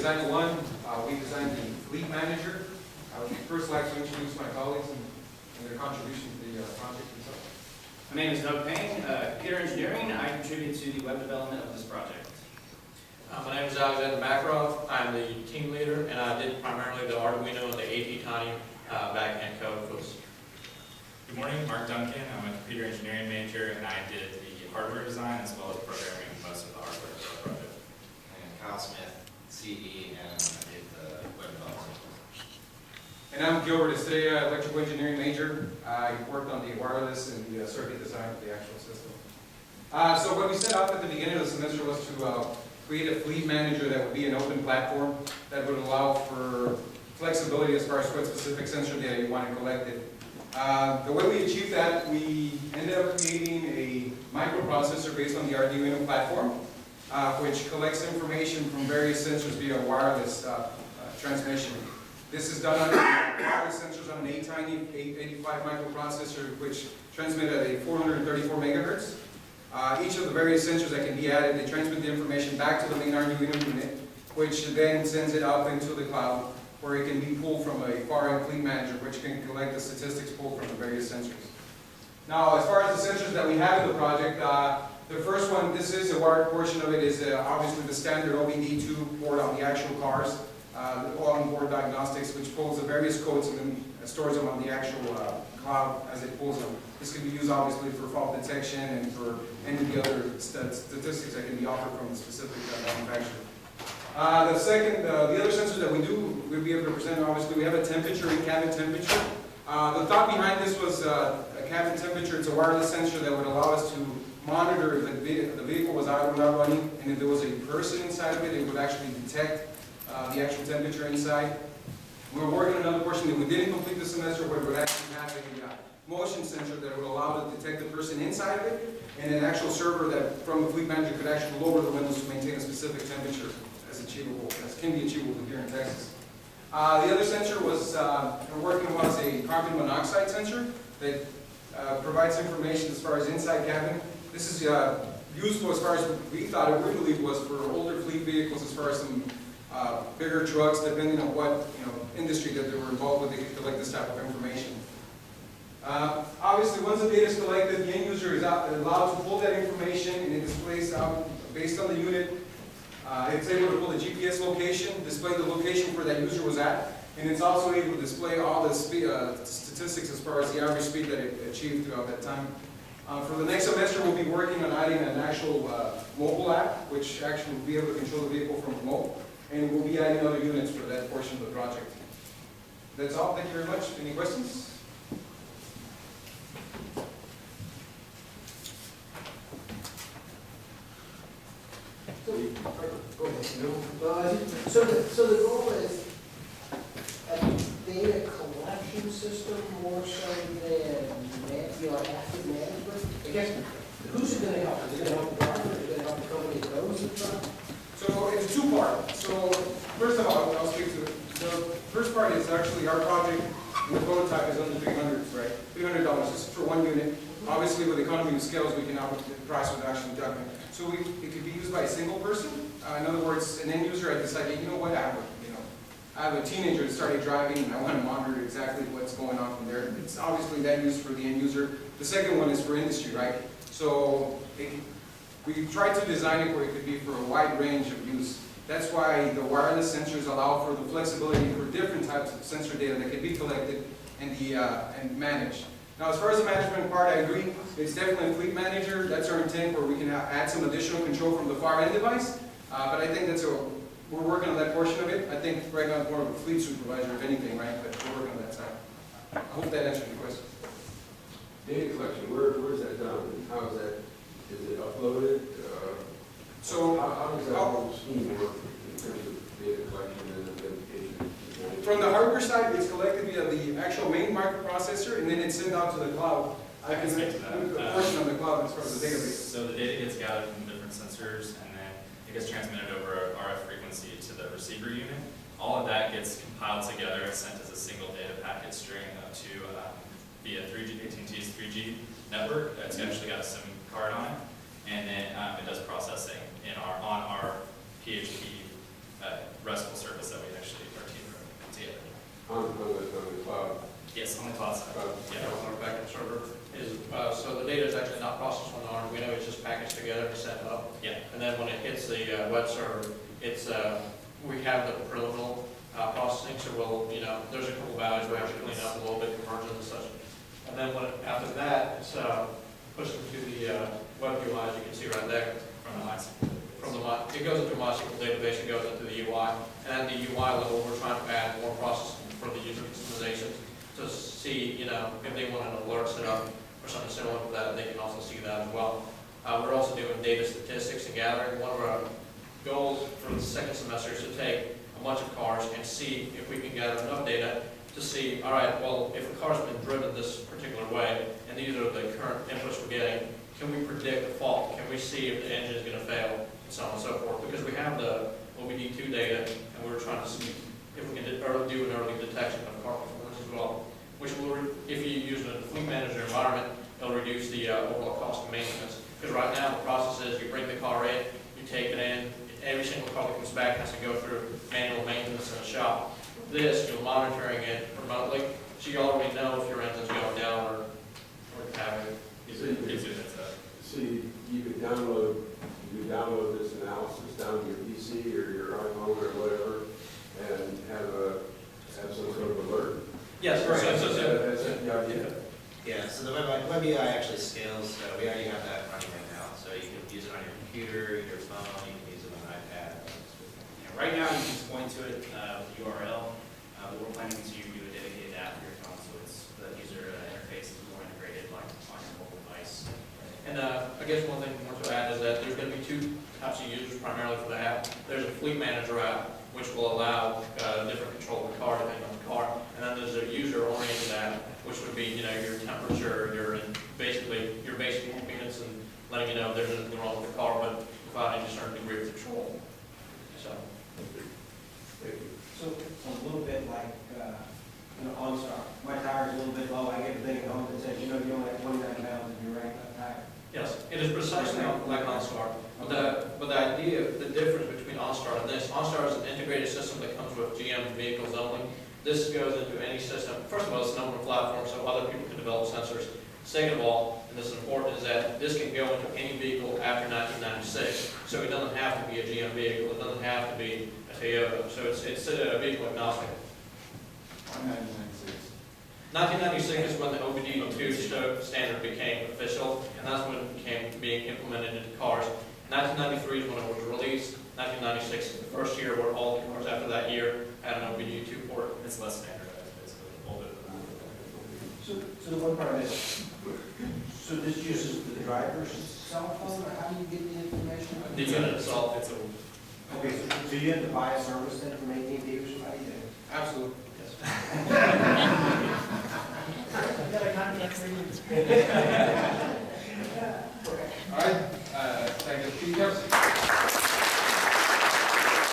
designed one. We designed the fleet manager. I would first like to introduce my colleagues and their contribution to the project itself. My name is Doug Payne, computer engineering. I contribute to the web development of this project. My name is Alexander Makarov. I'm the team leader, and I did primarily the Arduino and the AT Tiny backend code for this. Good morning, Mark Duncan. I'm a computer engineering major, and I did the hardware design as well as programming most of the hardware for the project. And Kyle Smith, CE, and I did the web development. And I'm Gilbert Estrella, electrical engineering major. I worked on the wireless and the circuit design of the actual system. So what we set up at the beginning of the semester was to create a fleet manager that would be an open platform that would allow for flexibility as far as what specific sensor data you want to collect it. The way we achieved that, we ended up creating a microprocessor based on the Arduino platform, which collects information from various sensors via wireless transmission. This is done on wireless sensors on an ATtiny 885 microprocessor, which transmit at a 434 megahertz. Each of the various sensors that can be added, they transmit the information back to the main Arduino unit, which then sends it out into the cloud, where it can be pulled from a far-end fleet manager, which can collect the statistics pulled from the various sensors. Now, as far as the sensors that we have in the project, the first one, this is a wired portion of it, is obviously the standard OBD2 port on the actual cars, on-board diagnostics, which pulls the various codes and then stores them on the actual cloud as it pulls them. This can be used obviously for fault detection and for any of the other statistics that can be offered from the specific manufacturer. The other sensors that we'll be able to present, obviously, we have a temperature and cabin temperature. The thought behind this was a cabin temperature. It's a wireless sensor that would allow us to monitor if the vehicle was out or not running, and if there was a person inside of it, it would actually detect the actual temperature inside. We were working on another portion that we didn't complete this semester, where we would actually have a motion sensor that would allow to detect the person inside of it, and an actual server that from the fleet manager could actually lower the windows to maintain a specific temperature as can be achievable here in Texas. The other sensor was we're working on a carbon monoxide sensor that provides information as far as inside cabin. This is useful as far as we thought it really was for older fleet vehicles, as far as some bigger trucks, depending on what industry that they were involved with, they could collect this type of information. Obviously, once the data is collected, the end user is allowed to pull that information, and it displays out based on the unit. It's able to pull the GPS location, display the location where that user was at, and it's also able to display all the statistics as far as the average speed that it achieved throughout that time. For the next semester, we'll be working on adding an actual mobile app, which actually will be able to control the vehicle from remote, and we'll be adding other units for that portion of the project. That's all. Thank you very much. Any questions? Go ahead. So the goal is a data collection system more so than active management. I guess who's it going to help? Is it going to help the driver? Is it going to help the company that owns the truck? So it's two-part. So first of all, I'll speak to it. The first part is actually our project. The prototype is under $300, right? $300 just for one unit. Obviously, with economy of scales, we can now the price would actually document. So it could be used by a single person. In other words, an end user had decided, you know what, I have a teenager that started driving, and I want to monitor exactly what's going on from there. It's obviously that use for the end user. The second one is for industry, right? So we tried to design it where it could be for a wide range of use. That's why the wireless sensors allow for the flexibility for different types of sensor data that can be collected and managed. Now, as far as the management part, I agree. It's definitely a fleet manager. That's our intent, where we can add some additional control from the far end device. But I think we're working on that portion of it. I think right now it's more of a fleet supervisor, if anything, right? But we're working on that side. I hope that answered your question. Data collection, where is that done? And how is that? Is it uploaded? So how does that whole scheme work in terms of data collection and identification? From the hardware side, it's collected via the actual main microprocessor, and then it's sent out to the cloud. I can speak to that. A portion of the cloud as far as the database. So the data gets gathered from different sensors, and then it gets transmitted over RF frequency to the receiver unit. All of that gets compiled together and sent as a single data packet string via AT&T's 3G network. It's actually got a SIM card on it, and then it does processing on our PHP RESTful Arduino, it's just packaged together and set up. Yeah. And then when it hits the web server, it's, we have the preliminary processing, so we'll, there's a couple values we have to clean up a little bit, conversions and such. And then after that, it's pushed into the web UI, as you can see right there. It goes into a MySQL database, it goes into the UI, and at the UI level, we're trying to add more processing for the user customization to see, if they want an alert set up or something similar to that, they can also see that as well. We're also doing data statistics and gathering. One of our goals for the second semester is to take a bunch of cars and see if we can gather enough data to see, all right, well, if a car's been driven this particular way, and these are the current inputs we're getting, can we predict the fault? Can we see if the engine is going to fail, and so on and so forth? Because we have the OBD2 data, and we're trying to see if we can do an early detection of car performance as well, which will, if you use it in a fleet manager environment, it'll reduce the overall cost of maintenance. Because right now, the process is you bring the car in, you take it in, every single car that comes back has to go through manual maintenance in a shop. This, you're monitoring it remotely, so you already know if your engine's going down or having it. So you could download this analysis down to your PC or your iPhone or whatever, and have some sort of alert? Yes, That's the idea. Yeah, so the web UI actually scales, so we already have that running right now. So you can use it on your computer, your phone, you can use it on an iPad. Right now, you can just point to it with the URL, but we're planning to do a dedicated app for your phone, so it's the user interface is more integrated like on your mobile device. And I guess one thing more to add is that there's going to be two types of users primarily for the app. There's a fleet manager app, which will allow different control of the car depending on the car. And then there's a user-oriented app, which would be, your temperature, your basic maintenance, and letting you know if there's anything wrong with the car, but providing a certain degree of control. So. So a little bit like, OnStar. My tire's a little bit low, I get a thing at home that says, you only have 29 pounds in your right tire. Yes, it is precisely like OnStar. But the idea, the difference between OnStar and this, OnStar is an integrated system that comes with GM vehicles only. This goes into any system. First of all, it's an open platform, so other people can develop sensors. Second of all, and this is important, is that this can go into any vehicle after 1996. So it doesn't have to be a GM vehicle. It doesn't have to be a Toyota. So it's a vehicle agnostic. 1996 is when the OBD2 standard became official, and that's when it became being implemented into cars. 1993 is when it was released. 1996 is the first year where all the cars after that year had an OBD2 port. It's less standardized, basically, a little bit of that. So the one part is, so this uses the driver's cell phone, or how do you get the information? The unit itself, It's a Okay, so you have to buy a service then from AT&T or somebody to? absolutely, yes. You got a contract for you?